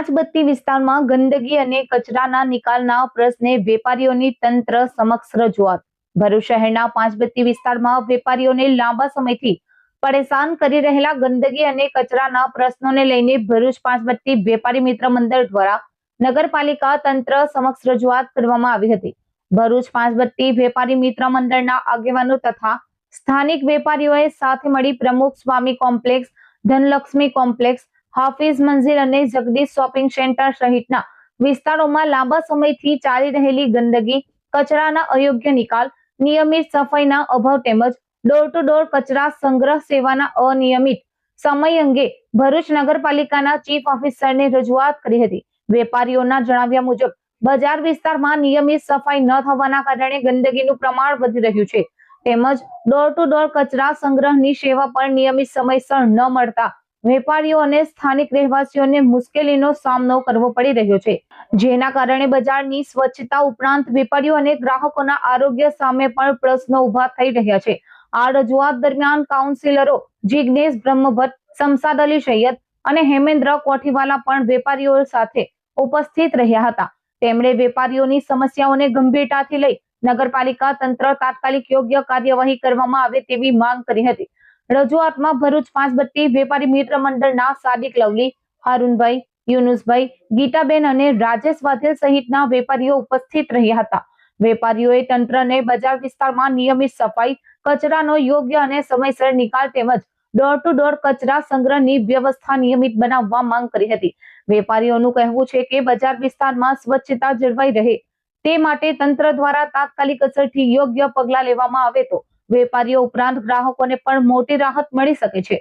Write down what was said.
પાંચબત્તી વિસ્તારમાં ગંદકી અને કચરાના નિકાલના પ્રશ્ને વેપારીઓની તંત્ર સમક્ષ રજૂઆત. ભરૂચ શહેરના પાંચબત્તી વિસ્તારમાં વેપારીઓને લાંબા સમયથી પરેશાન કરી રહેલા ગંદકી અને કચરાના પ્રશ્નોને લઈને ભરૂચ પાંચબત્તી વેપારી મિત્ર મંડળ દ્વારા નગરપાલિકા તંત્ર સમક્ષ રજૂઆત કરવામાં આવી હતી. ભરૂચ પાંચબત્તી વેપારી મિત્ર મંડળના આગેવાનો તથા સ્થાનિક વેપારીઓએ સાથે મળી પ્રમુખ સ્વામી કોમ્પ્લેક્સ, ધનલક્ષ્મી કોમ્પ્લેક્સ, હાફિઝ મંઝિલ અને જગદીશ શોપિંગ સેન્ટર સહિતના વિસ્તારોમાં લાંબા સમયથી ચાલી રહેલી ગંદકી, કચરાના અયોગ્ય નિકાલ, નિયમિત સફાઈના અભાવ તેમજ ડોર ટુ ડોર કચરા સંગ્રહ સેવાના અનિયમિત સમય અંગે ભરૂચ નગરપાલિકાના ચીફ ઓફિસરને રજૂઆત કરી હતી. વેપારીઓના જણાવ્યા મુજબ બજાર વિસ્તારમાં નિયમિત સફાઈ ન થવાના કારણે ગંદકીનું પ્રમાણ વધી રહ્યું છે તેમજ ડોર ટુ ડોર કચરા સંગ્રહની સેવા પણ નિયમિત સમયસર ન મળતા વેપારીઓ અને સ્થાનિક રહેવાસીઓને મુશ્કેલીનો સામનો કરવો પડી રહ્યો છે, જેના કારણે બજારની સ્વચ્છતા ઉપરાંત વેપારીઓ અને ગ્રાહકોના આરોગ્ય સામે પણ પ્રશ્નો ઉભા થઈ રહ્યા છે. આ રજૂઆત દરમિયાન કાઉન્સિલરો જિગ્નેશ બ્રહ્મભટ્ટ, શમશાદ અલી સૈયદ અને હેમેન્દ્ર કોઠીવાલા પણ વેપારીઓ સાથે ઉપસ્થિત રહ્યા હતા. તેમણે વેપારીઓની સમસ્યાઓને ગંભીરતાથી લઈ નગરપાલિકા તંત્ર તાત્કાલિક યોગ્ય કાર્યવાહી કરવામાં આવે તેવી માંગ કરી હતી. રજૂઆતમાં ભરૂચ પાંચબત્તી વેપારી મિત્ર મંડળના સાદિક લવલી, હારૂનભાઈ, યુનુસભાઈ, ગીતાબેન અને રાજેશ વાઘેલ સહિતના વેપારીઓ ઉપસ્થિત રહ્યા હતા. વેપારીઓએ તંત્રને બજાર વિસ્તારમાં નિયમિત સફાઈ, કચરાનો યોગ્ય અને સમયસર નિકાલ તેમજ ડોર ટુ ડોર કચરા સંગ્રહની વ્યવસ્થા નિયમિત બનાવવા માંગ કરી હતી. વેપારીઓનું કહેવું છે કે બજાર વિસ્તારમાં સ્વચ્છતા જળવાઈ રહે તે માટે તંત્ર દ્વારા તાત્કાલિક અસરથી યોગ્ય પગલાં લેવામાં આવે તો વેપારીઓ ઉપરાંત ગ્રાહકોને પણ મોટી રાહત મળી શકે છે.